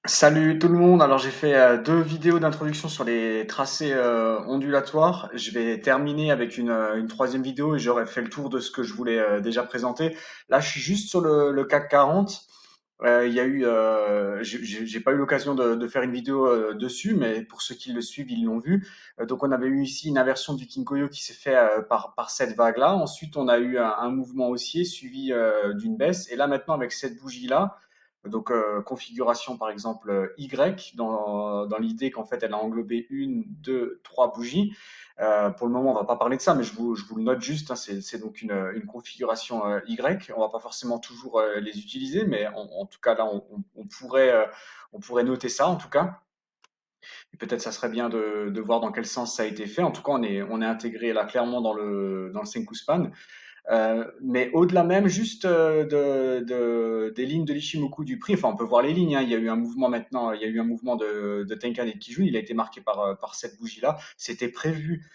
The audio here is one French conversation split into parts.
Salut tout le monde, alors j'ai fait deux vidéos d'introduction sur les tracés ondulatoires. Je vais terminer avec une troisième vidéo et j'aurai fait le tour de ce que je voulais déjà présenter. Là, je suis juste sur le CAC 40. Il y a eu, j'ai pas eu l'occasion de faire une vidéo dessus, mais pour ceux qui le suivent, ils l'ont vu. Donc on avait eu ici une inversion du Kinkoyo qui s'est fait par cette vague-là. Ensuite, on a eu un mouvement haussier suivi d'une baisse. Et là maintenant, avec cette bougie-là, donc, configuration par exemple Y, dans l'idée qu'en fait elle a englobé une, deux, trois bougies. Pour le moment, on va pas parler de ça, mais je vous le note juste, hein, c'est donc une configuration Y. On va pas forcément toujours les utiliser, mais en tout cas là, on pourrait noter ça en tout cas. Et peut-être ça serait bien de voir dans quel sens ça a été fait. En tout cas, on est intégré là clairement dans le Senkou Span. Mais au-delà même juste des lignes de l'Ishimoku du prix, enfin on peut voir les lignes, hein. Il y a eu un mouvement maintenant, il y a eu un mouvement de Tenkan et de Kijun, il a été marqué par cette bougie-là. C'était prévu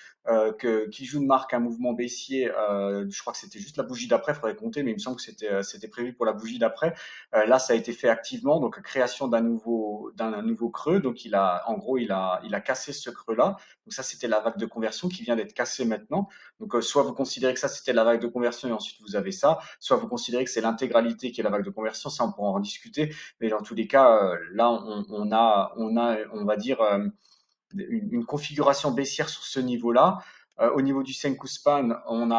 que Kijun marque un mouvement baissier, je crois que c'était juste la bougie d'après, il faudrait compter, mais il me semble que c'était prévu pour la bougie d'après. Là, ça a été fait activement, donc création d'un nouveau creux, donc en gros, il a cassé ce creux-là. Donc ça, c'était la vague de conversion qui vient d'être cassée maintenant. Donc, soit vous considérez que ça, c'était la vague de conversion et ensuite vous avez ça, soit vous considérez que c'est l'intégralité qui est la vague de conversion, ça, on pourra en discuter. Mais dans tous les cas, là, on va dire, une configuration baissière sur ce niveau-là. Au niveau du Senkou Span, on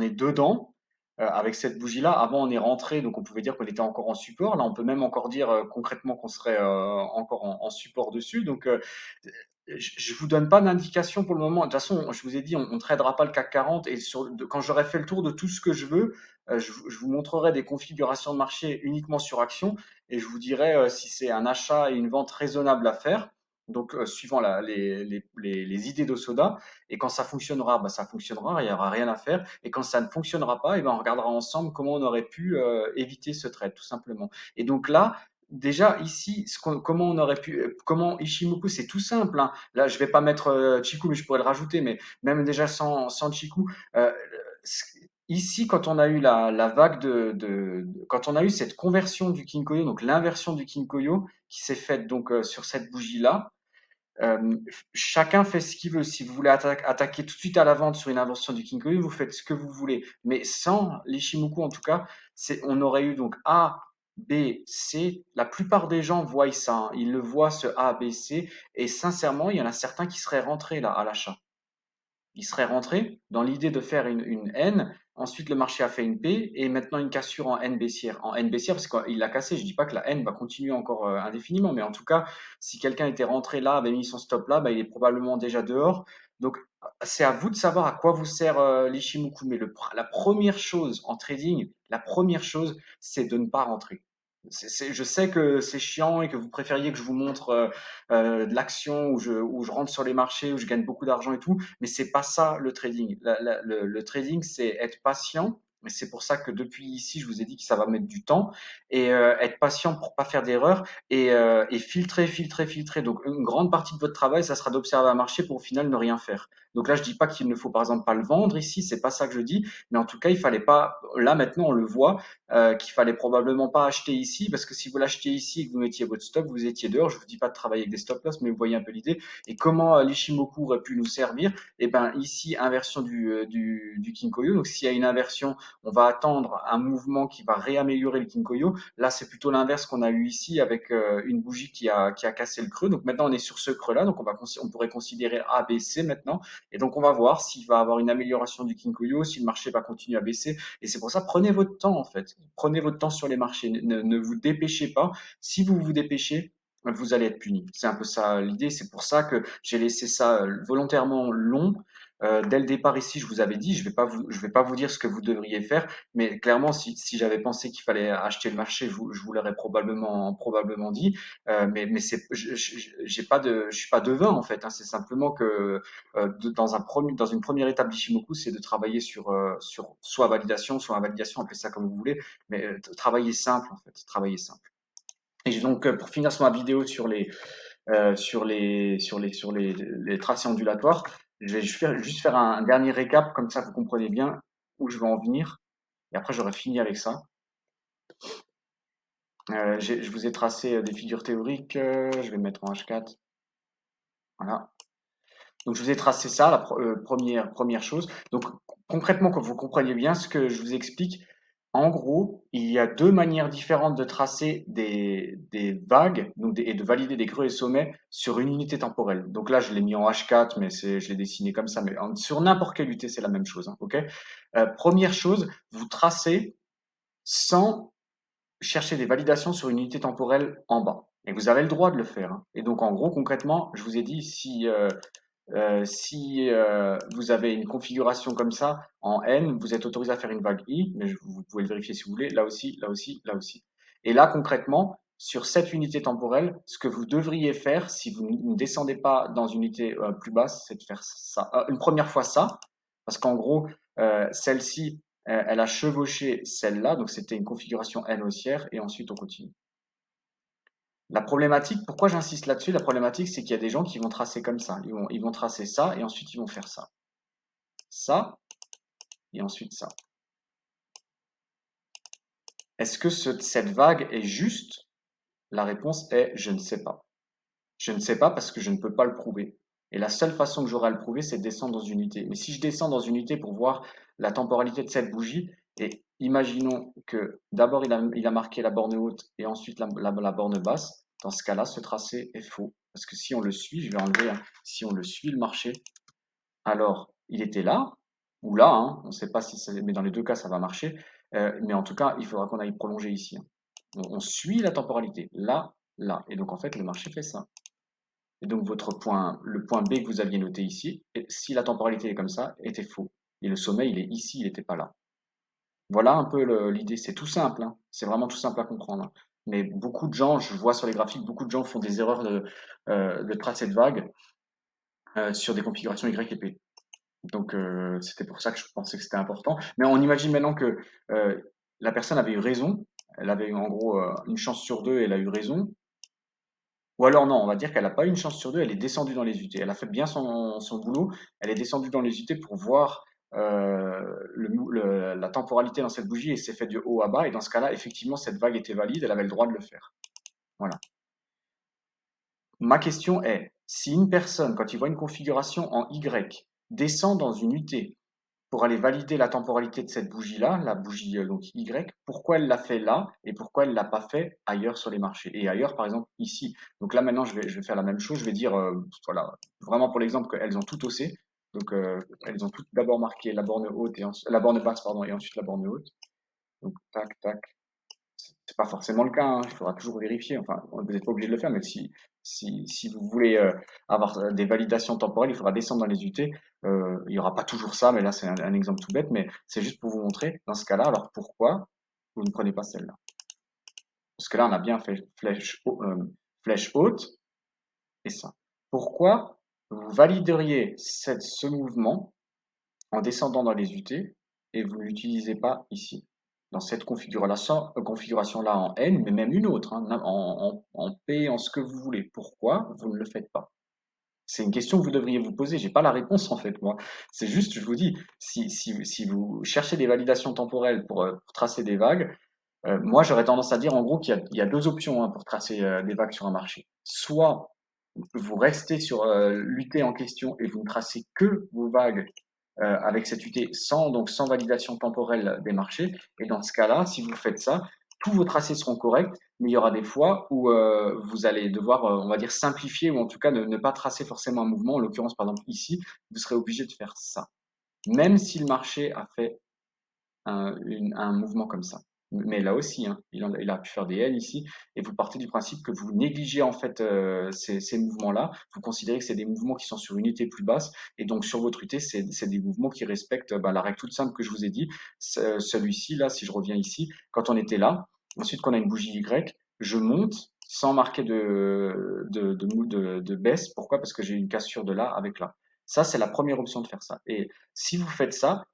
est dedans. Avec cette bougie-là, avant on est rentré, donc on pouvait dire qu'on était encore en support. Là, on peut même encore dire concrètement qu'on serait encore en support dessus. Donc, je vous donne pas d'indication pour le moment. De toute façon, je vous ai dit, on ne tradera pas le CAC 40 et quand j'aurai fait le tour de tout ce que je veux, je vous montrerai des configurations de marché uniquement sur action et je vous dirai si c'est un achat et une vente raisonnable à faire. Donc, suivant les idées d'Osoda. Et quand ça fonctionnera, bah, ça fonctionnera, il n'y aura rien à faire. Et quand ça ne fonctionnera pas, et ben, on regardera ensemble comment on aurait pu éviter ce trade, tout simplement. Et donc là, déjà ici, comment on aurait pu, comment Ishimoku, c'est tout simple, hein. Là, je vais pas mettre Chiku, mais je pourrais le rajouter, mais même déjà sans Chiku, euh, ici, quand on a eu la vague quand on a eu cette conversion du Kinkoyo, donc l'inversion du Kinkoyo qui s'est faite donc sur cette bougie-là, euh, chacun fait ce qu'il veut. Si vous voulez attaquer tout de suite à la vente sur une inversion du Kinkoyo, vous faites ce que vous voulez. Mais sans l'Ishimoku, en tout cas, on aurait eu donc A, B, C. La plupart des gens voient ça, hein. Ils le voient ce A, B, C. Et sincèrement, il y en a certains qui seraient rentrés là à l'achat. Il serait rentré dans l'idée de faire une N. Ensuite, le marché a fait une P et maintenant une cassure en N baissière. En N baissière, parce qu'il l'a cassé. Je dis pas que la N va continuer encore indéfiniment, mais en tout cas, si quelqu'un était rentré là, avait mis son stop là, bah, il est probablement déjà dehors. Donc, c'est à vous de savoir à quoi vous sert l'Ishimoku. Mais la première chose en trading, la première chose, c'est de ne pas rentrer. Je sais que c'est chiant et que vous préfériez que je vous montre de l'action où je rentre sur les marchés, où je gagne beaucoup d'argent et tout, mais c'est pas ça le trading. Le trading, c'est être patient. Et c'est pour ça que depuis ici, je vous ai dit que ça va mettre du temps et être patient pour pas faire d'erreur et filtrer. Donc une grande partie de votre travail, ça sera d'observer un marché pour au final ne rien faire. Donc là, je dis pas qu'il ne faut par exemple pas le vendre ici, c'est pas ça que je dis, mais en tout cas, il fallait pas. Là maintenant, on le voit qu'il fallait probablement pas acheter ici parce que si vous l'achetiez ici et que vous mettiez votre stop, vous étiez dehors. Je vous dis pas de travailler avec des stop loss, mais vous voyez un peu l'idée. Et comment l'Ishimoku aurait pu nous servir? Eh ben ici, inversion du Kinkoyo. Donc s'il y a une inversion, on va attendre un mouvement qui va réaméliorer le Kinkoyo. Là, c'est plutôt l'inverse qu'on a eu ici avec une bougie qui a cassé le creux. Donc maintenant, on est sur ce creux-là. Donc on pourrait considérer A, B, C maintenant. Et donc on va voir s'il va avoir une amélioration du Kinkoyo, si le marché va continuer à baisser. Et c'est pour ça, prenez votre temps en fait. Prenez votre temps sur les marchés. Ne vous dépêchez pas. Si vous vous dépêchez, vous allez être puni. C'est un peu ça l'idée. C'est pour ça que j'ai laissé ça volontairement long. Dès le départ ici, je vous avais dit, je vais pas vous dire ce que vous devriez faire, mais clairement, si j'avais pensé qu'il fallait acheter le marché, je vous l'aurais probablement dit. Mais j'ai pas je suis pas devin en fait, hein. C'est simplement que dans une première étape d'Ishimoku, c'est de travailler sur soit validation, soit invalidation, appelez ça comme vous voulez, mais travailler simple en fait, travailler simple. Et donc pour finir sur ma vidéo les tracés ondulatoires, je vais juste faire un dernier récap, comme ça vous comprenez bien où je veux en venir, et après j'aurai fini avec ça. Je vous ai tracé des figures théoriques. Je vais mettre en H4. Voilà. Donc, je vous ai tracé ça, la première chose. Donc, concrètement, que vous compreniez bien ce que je vous explique, en gros, il y a deux manières différentes de tracer des vagues et de valider des creux et sommets sur une unité temporelle. Donc là, je l'ai mis en H4, mais je l'ai dessiné comme ça. Mais sur n'importe quelle unité, c'est la même chose, hein, ok? Première chose, vous tracez sans chercher des validations sur une unité temporelle en bas. Et vous avez le droit de le faire, hein. Et donc, en gros, concrètement, je vous ai dit, si vous avez une configuration comme ça en N, vous êtes autorisé à faire une vague I, mais vous pouvez le vérifier si vous voulez, là aussi, là aussi, là aussi. Et là, concrètement, sur cette unité temporelle, ce que vous devriez faire, si vous ne descendez pas dans une unité plus basse, c'est de faire ça. Une première fois ça, parce qu'en gros, celle-ci, elle a chevauché celle-là, donc c'était une configuration N haussière, et ensuite on continue. La problématique, pourquoi j'insiste là-dessus? La problématique, c'est qu'il y a des gens qui vont tracer comme ça. Ils vont tracer ça et ensuite ils vont faire ça. Ça et ensuite ça. Est-ce que cette vague est juste? La réponse est je ne sais pas. Je ne sais pas parce que je ne peux pas le prouver. Et la seule façon que j'aurai à le prouver, c'est de descendre dans une unité. Mais si je descends dans une unité pour voir la temporalité de cette bougie, et imaginons que d'abord il a marqué la borne haute et ensuite la borne basse, dans ce cas-là, ce tracé est faux. Parce que si on le suit, je vais enlever, hein, si on le suit le marché, alors il était là, ou là, hein, on ne sait pas si ça, mais dans les deux cas, ça va marcher. Mais en tout cas, il faudra qu'on aille prolonger ici, hein. On suit la temporalité, là, là. Et donc en fait, le marché fait ça. Et donc le point B que vous aviez noté ici, si la temporalité est comme ça, était faux. Et le sommet, il est ici, il n'était pas là. Voilà un peu l'idée. C'est tout simple, hein. C'est vraiment tout simple à comprendre, hein. Mais beaucoup de gens, je vois sur les graphiques, beaucoup de gens font des erreurs de tracé de vague sur des configurations Y et P. Donc c'était pour ça que je pensais que c'était important. Mais on imagine maintenant que euh, la personne avait eu raison. Elle avait eu en gros une chance sur deux, et elle a eu raison. Ou alors non, on va dire qu'elle n'a pas eu une chance sur deux, elle est descendue dans les UT. Elle a fait bien son boulot, elle est descendue dans les UT pour voir la temporalité dans cette bougie et s'est fait de haut à bas. Et dans ce cas-là, effectivement, cette vague était valide, elle avait le droit de le faire. Voilà. Ma question est, si une personne, quand il voit une configuration en Y, descend dans une UT pour aller valider la temporalité de cette bougie-là, la bougie donc Y, pourquoi elle l'a fait là et pourquoi elle l'a pas fait ailleurs sur les marchés. Et ailleurs, par exemple, ici. Donc là, maintenant, je vais faire la même chose. Je vais dire, voilà, vraiment pour l'exemple qu'elles ont toutes haussé. Donc, elles ont toutes d'abord marqué la borne haute la borne basse, pardon, et ensuite la borne haute. Donc, tac, tac. C'est pas forcément le cas, hein. Il faudra toujours vérifier. Enfin, vous n'êtes pas obligé de le faire, mais si vous voulez avoir des validations temporelles, il faudra descendre dans les UT. Il n'y aura pas toujours ça, mais là, c'est un exemple tout bête, mais c'est juste pour vous montrer, dans ce cas-là, alors pourquoi vous ne prenez pas celle-là? Parce que là, on a bien fait flèche haute et ça. Pourquoi vous valideriez ce mouvement en descendant dans les UT et vous ne l'utilisez pas ici, dans cette configuration-là en N, mais même une autre, hein, en P, en ce que vous voulez. Pourquoi vous ne le faites pas? C'est une question que vous devriez vous poser. J'ai pas la réponse en fait, moi. C'est juste, je vous dis, si vous cherchez des validations temporelles pour tracer des vagues, moi j'aurais tendance à dire en gros qu'il y a deux options, hein, pour tracer des vagues sur un marché. Soit vous restez sur l'UT en question et vous ne tracez que vos vagues avec cette UT sans validation temporelle des marchés. Et dans ce cas-là, si vous faites ça, tous vos tracés seront corrects, mais il y aura des fois où vous allez devoir, on va dire, simplifier ou en tout cas ne pas tracer forcément un mouvement. En l'occurrence, par exemple, ici, vous serez obligé de faire ça, même si le marché a fait un mouvement comme ça. Mais là aussi, hein, il a pu faire des L ici, et vous partez du principe que vous négligez en fait ces mouvements-là. Vous considérez que c'est des mouvements qui sont sur une unité plus basse, et donc sur votre unité, c'est des mouvements qui respectent la règle toute simple que je vous ai dit. Celui-ci, là, si je reviens ici, quand on était là, ensuite qu'on a une bougie Y, je monte sans marquer de baisse. Pourquoi? Parce que j'ai une cassure de là avec là. Ça, c'est la première option de faire ça. Et si vous faites ça,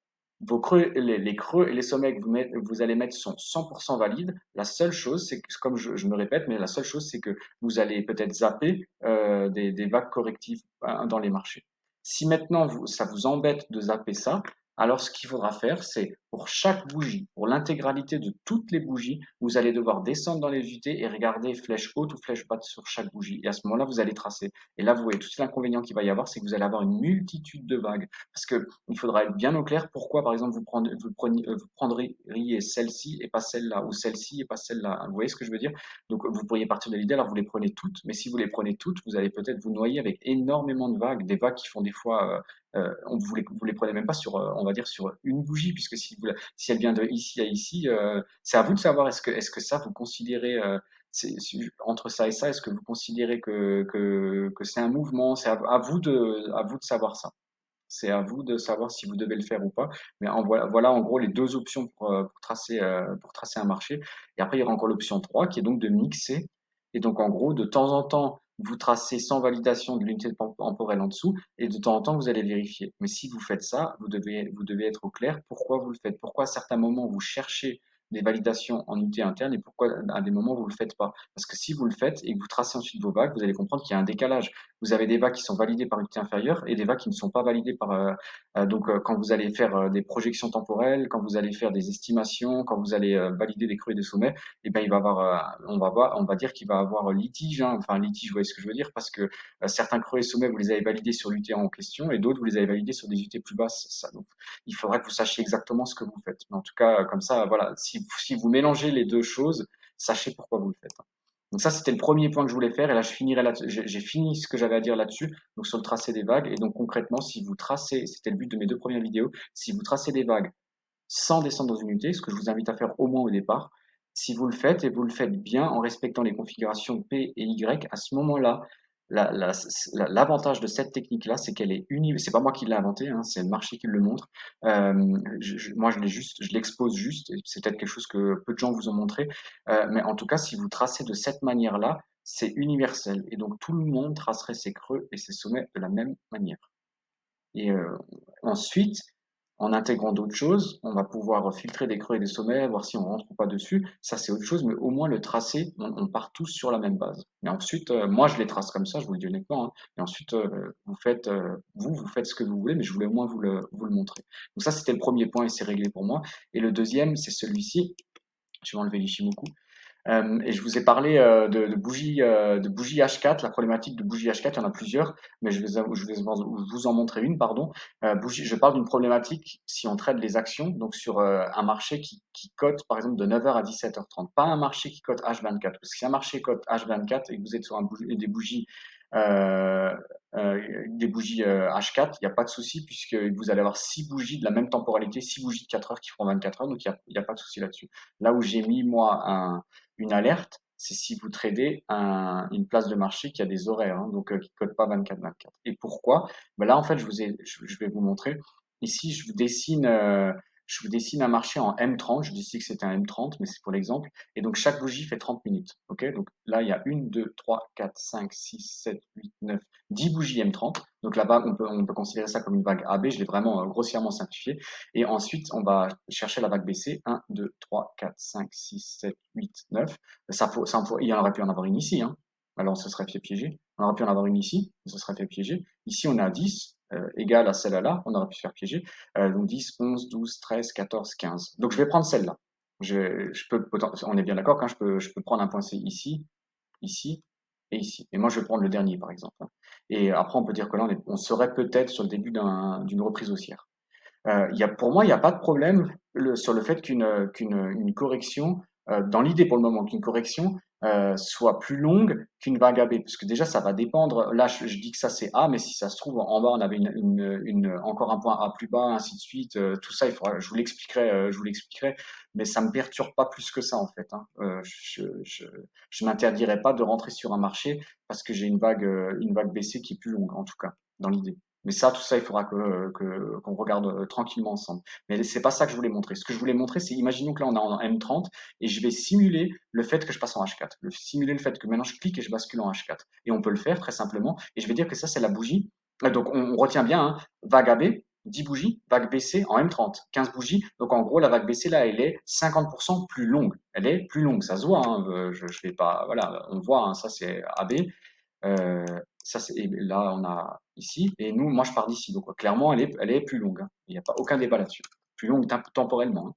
vos creux, les creux et les sommets que vous allez mettre sont 100% valides. La seule chose, c'est que, comme je me répète, mais la seule chose, c'est que vous allez peut-être zapper des vagues correctives dans les marchés. Si maintenant ça vous embête de zapper ça, alors ce qu'il faudra faire, c'est pour chaque bougie, pour l'intégralité de toutes les bougies, vous allez devoir descendre dans les unités et regarder flèche haute ou flèche basse sur chaque bougie. Et à ce moment-là, vous allez tracer. Et là, vous voyez tout l'inconvénient qu'il va y avoir, c'est que vous allez avoir une multitude de vagues. Parce que il faudra être bien au clair pourquoi, par exemple, vous prendriez celle-ci et pas celle-là, ou celle-ci et pas celle-là. Vous voyez ce que je veux dire? Donc, vous pourriez partir de l'idée, alors vous les prenez toutes, mais si vous les prenez toutes, vous allez peut-être vous noyer avec énormément de vagues, des vagues qui font des fois, vous les prenez même pas sur, on va dire, sur une bougie, puisque si elle vient de ici à ici, c'est à vous de savoir est-ce que ça, vous considérez, entre ça et ça, est-ce que vous considérez que c'est un mouvement? C'est à vous de savoir ça. C'est à vous de savoir si vous devez le faire ou pas. Mais voilà en gros les deux options pour tracer un marché. Et après, il y aura encore l'option 3 qui est donc de mixer. Et donc en gros, de temps en temps, vous tracez sans validation de l'unité temporelle en dessous et de temps en temps, vous allez vérifier. Mais si vous faites ça, vous devez être au clair pourquoi vous le faites. Pourquoi à certains moments, vous cherchez des validations en unité interne et pourquoi à des moments, vous le faites pas. Parce que si vous le faites et que vous tracez ensuite vos vagues, vous allez comprendre qu'il y a un décalage. Vous avez des vagues qui sont validées par unité inférieure et des vagues qui ne sont pas validées par. Quand vous allez faire des projections temporelles, quand vous allez faire des estimations, quand vous allez valider des creux et des sommets, et ben il va avoir, on va dire qu'il va avoir litige, hein, enfin litige, vous voyez ce que je veux dire, parce que certains creux et sommets vous les avez validés sur l'UT en question et d'autres vous les avez validés sur des UT plus basses. Ça, donc, il faudra que vous sachiez exactement ce que vous faites. Mais en tout cas, comme ça, voilà, si vous mélangez les deux choses, sachez pourquoi vous le faites. Donc ça, c'était le premier point que je voulais faire. Et là, je finirai là. J'ai fini ce que j'avais à dire là-dessus. Donc sur le tracé des vagues. Et donc concrètement, si vous tracez, c'était le but de mes deux premières vidéos, si vous tracez des vagues sans descendre dans une unité, ce que je vous invite à faire au moins au départ, si vous le faites et vous le faites bien en respectant les configurations P et Y, à ce moment-là, l'avantage de cette technique-là, c'est qu'elle est unique. C'est pas moi qui l'ai inventée, hein, c'est le marché qui le montre. Moi, je l'expose juste. Et c'est peut-être quelque chose que peu de gens vous ont montré, mais en tout cas, si vous tracez de cette manière-là, c'est universel. Et donc, tout le monde tracerait ses creux et ses sommets de la même manière. Et ensuite, en intégrant d'autres choses, on va pouvoir filtrer des creux et des sommets, voir si on rentre ou pas dessus. Ça, c'est autre chose, mais au moins le tracé, on part tous sur la même base. Mais ensuite, moi, je les trace comme ça, je vous le dis honnêtement, hein. Et ensuite, vous faites ce que vous voulez, mais je voulais au moins vous le montrer. Donc ça, c'était le premier point et c'est réglé pour moi. Et le deuxième, c'est celui-ci. Je vais enlever l'Ishimoku. Et je vous ai parlé de bougies H4, la problématique de bougies H4, il y en a plusieurs, mais je vais vous en montrer une, pardon. Je parle d'une problématique si on traite les actions, donc sur un marché qui cote par exemple de 9h à 17h30, pas un marché qui cote H24, parce que si un marché cote H24 et que vous êtes sur euh, des bougies H4, il n'y a pas de souci puisque vous allez avoir 6 bougies de la même temporalité, 6 bougies de 4 heures qui feront 24 heures, donc il y a pas de souci là-dessus. Là où j'ai mis moi une alerte, c'est si vous tradez une place de marché qui a des horaires, hein, donc qui ne code pas 24-24. Et pourquoi? Ben là, en fait, je vais vous montrer. Ici, je vous dessine un marché en M30. Je dis ici que c'est un M30, mais c'est pour l'exemple. Et donc, chaque bougie fait 30 minutes. Ok. Donc là, il y a 1, 2, 3, 4, 5, 6, 7, 8, 9, 10 bougies M30. Donc là-bas, on peut considérer ça comme une vague AB. Je l'ai vraiment grossièrement simplifié. Et ensuite, on va chercher la vague BC. 1, 2, 3, 4, 5, 6, 7, 8, 9. Il y en aurait pu en avoir une ici, hein. Alors, on se serait fait piéger. On aurait pu en avoir une ici, on se serait fait piéger. Ici, on a 10, égale à celle-là, on aurait pu se faire piéger. Donc 10, 11, 12, 13, 14, 15. Donc, je vais prendre celle-là. On est bien d'accord quand je peux prendre un point C ici, ici et ici. Et moi, je vais prendre le dernier, par exemple, hein. Et après, on peut dire que là, on serait peut-être sur le début d'une reprise haussière. Pour moi, il n'y a pas de problème sur le fait une correction, dans l'idée pour le moment, qu'une correction soit plus longue qu'une vague AB, parce que déjà, ça va dépendre. Là, je dis que ça c'est A, mais si ça se trouve en bas, on avait encore un point A plus bas, ainsi de suite. Tout ça, je vous l'expliquerai, mais ça me perturbe pas plus que ça en fait, hein. Je m'interdirais pas de rentrer sur un marché parce que j'ai une vague baissière qui est plus longue, en tout cas, dans l'idée. Mais ça, tout ça, il faudra qu'on regarde tranquillement ensemble. Mais c'est pas ça que je voulais montrer. Ce que je voulais montrer, c'est imaginons que là on est en M30 et je vais simuler le fait que je passe en H4. Simuler le fait que maintenant je clique et je bascule en H4. Et on peut le faire très simplement. Et je vais dire que ça, c'est la bougie. Donc on retient bien, hein, vague AB, 10 bougies, vague BC en M30, 15 bougies. Donc en gros, la vague BC là, elle est 50% plus longue. Elle est plus longue, ça se voit, hein. Je vais pas, voilà, on voit, hein, ça c'est AB. Euh, et là, on a ici. Et nous, moi, je pars d'ici. Donc, clairement, elle est plus longue, hein. Il n'y a pas aucun débat là-dessus. plus longue temporellement,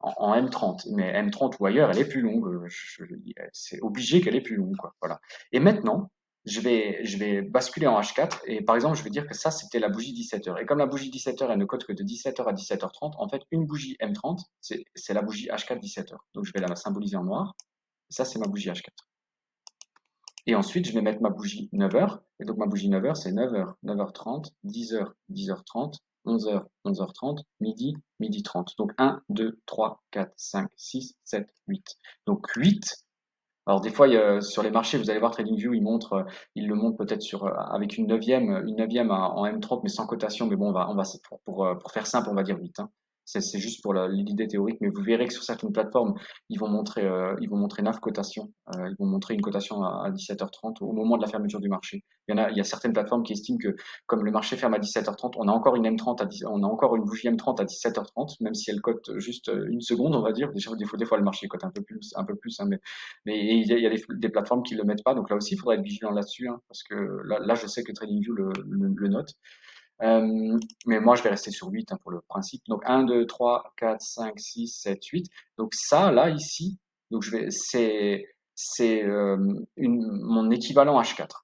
hein, en M30. Mais M30 ou ailleurs, elle est plus longue. C'est obligé qu'elle est plus longue, quoi. Voilà. Et maintenant, je vais basculer en H4 et par exemple, je vais dire que ça, c'était la bougie 17h. Et comme la bougie 17h, elle ne code que de 17h à 17h30, en fait, une bougie M30, c'est la bougie H4 17h. Donc, je vais la symboliser en noir. Et ça, c'est ma bougie H4. Et ensuite, je vais mettre ma bougie 9h. Et donc, ma bougie 9h, c'est 9h, 9h30, 10h, 10h30, 11h, 11h30, midi, midi 30. Donc, 1, 2, 3, 4, 5, 6, 7, 8. Donc, 8. Alors, des fois, sur les marchés, vous allez voir TradingView, il le montre peut-être avec une neuvième en M30, mais sans cotation. Mais bon, pour faire simple, on va dire 8, hein. C'est juste pour l'idée théorique, mais vous verrez que sur certaines plateformes, ils vont montrer 9 cotations. Ils vont montrer une cotation à 17h30 au moment de la fermeture du marché. Il y a certaines plateformes qui estiment que comme le marché ferme à 17h30, on a encore une M30 on a encore une bougie M30 à 17h30, même si elle cote juste une seconde, on va dire. Des fois, le marché cote un peu plus, hein, mais il y a des plateformes qui le mettent pas, donc là aussi, il faudra être vigilant là-dessus, hein, parce que là, je sais que TradingView le note. Mais moi, je vais rester sur 8, hein, pour le principe. Donc 1, 2, 3, 4, 5, 6, 7, 8. Donc ça, là, ici, donc c'est mon équivalent H4.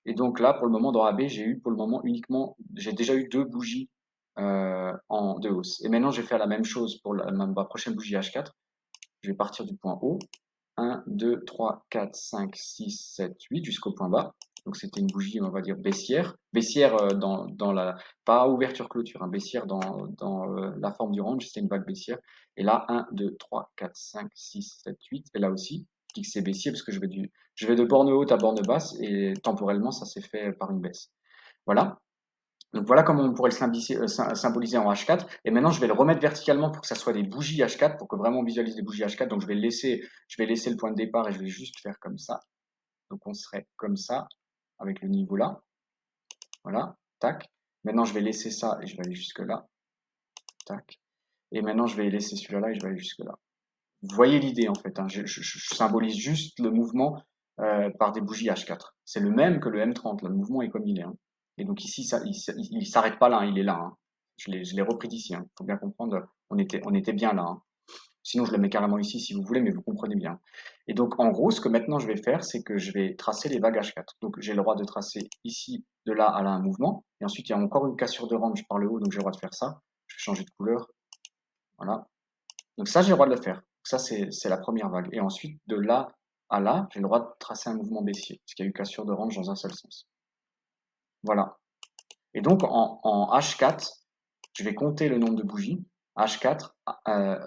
Et donc là, pour le moment, dans AB, j'ai déjà eu deux bougies de hausse. Et maintenant, je vais faire la même chose pour ma prochaine bougie H4. Je vais partir du point haut. 1, 2, 3, 4, 5, 6, 7, 8 jusqu'au point bas. Donc c'était une bougie, on va dire, baissière. Baissière dans la, pas ouverture-clôture, hein, baissière dans la forme du range, c'était une vague baissière. Et là, 1, 2, 3, 4, 5, 6, 7, 8. Et là aussi, je dis que c'est baissier parce que je vais de borne haute à borne basse et temporellement, ça s'est fait par une baisse. Voilà. Donc voilà comment on pourrait le symboliser en H4. Et maintenant, je vais le remettre verticalement pour que ça soit des bougies H4, pour que vraiment on visualise des bougies H4. Donc je vais laisser le point de départ et je vais juste faire comme ça. Donc on serait comme ça, avec le niveau là. Voilà, tac. Maintenant, je vais laisser ça et je vais aller jusque là. Tac. Et maintenant, je vais laisser celui-là là et je vais aller jusque là. Vous voyez l'idée en fait, hein. Je symbolise juste le mouvement par des bougies H4. C'est le même que le M30, le mouvement est comme il est, hein. Et donc ici, il s'arrête pas là, hein, il est là, hein. Je l'ai repris d'ici, hein. Faut bien comprendre, on était bien là, hein. Sinon, je le mets carrément ici si vous voulez, mais vous comprenez bien. Et donc, en gros, ce que maintenant je vais faire, c'est que je vais tracer les vagues H4. Donc, j'ai le droit de tracer ici, de là à là, un mouvement. Et ensuite, il y a encore une cassure de range par le haut, donc j'ai le droit de faire ça. Je vais changer de couleur. Voilà. Donc ça, j'ai le droit de le faire. Ça, c'est la première vague. Et ensuite, de là à là, j'ai le droit de tracer un mouvement baissier, parce qu'il y a eu cassure de range dans un seul sens. Voilà. Et donc, en H4, je vais compter le nombre de bougies. H4,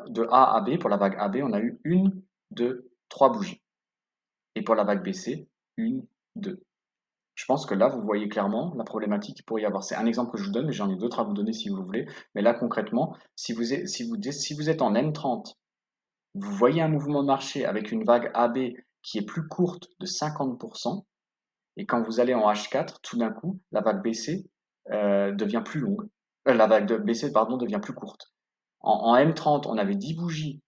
de A à B, pour la vague AB, on a eu 1, 2, 3 bougies. Et pour la vague BC, 1, 2. Je pense que là, vous voyez clairement la problématique qu'il pourrait y avoir. C'est un exemple que je vous donne, mais j'en ai d'autres à vous donner si vous voulez. Mais là, concrètement, si vous êtes en M30, vous voyez un mouvement de marché avec une vague AB qui est plus courte de 50%, et quand vous allez en H4, tout d'un coup, la vague BC devient plus longue. La vague de BC, pardon, devient plus courte. En M30, on avait 10 bougies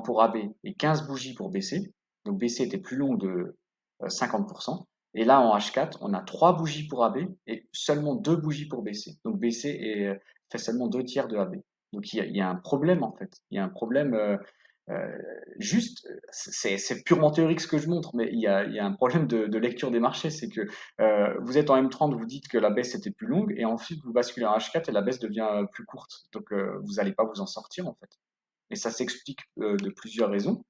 pour AB et 15 bougies pour BC. Donc BC était plus long de 50%. Et là, en H4, on a 3 bougies pour AB et seulement 2 bougies pour BC. Donc BC fait seulement 2 tiers de AB. Donc il y a un problème en fait. Il y a un problème juste, c'est purement théorique ce que je montre, mais il y a un problème de lecture des marchés. C'est que vous êtes en M30, vous dites que la baisse était plus longue et ensuite vous basculez en H4 et la baisse devient plus courte. Donc vous n'allez pas vous en sortir en fait. Et ça s'explique de plusieurs raisons.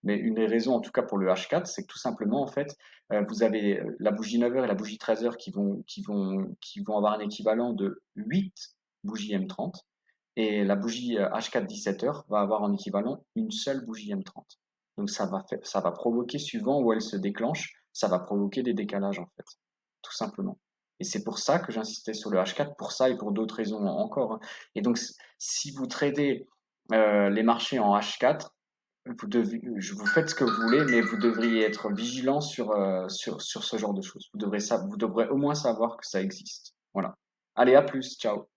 Mais une des raisons, en tout cas pour le H4, c'est que tout simplement, en fait, vous avez la bougie 9h et la bougie 13h qui vont avoir un équivalent de 8 bougies M30. Et la bougie H4 17h va avoir en équivalent une seule bougie M30. Donc ça va provoquer, suivant où elle se déclenche, ça va provoquer des décalages, en fait. Tout simplement. Et c'est pour ça que j'insistais sur le H4, pour ça et pour d'autres raisons encore, hein. Et donc, si vous tradez les marchés en H4, vous faites ce que vous voulez, mais vous devriez être vigilant sur ce genre de choses. Vous devrez au moins savoir que ça existe. Voilà. Allez, à plus. Ciao.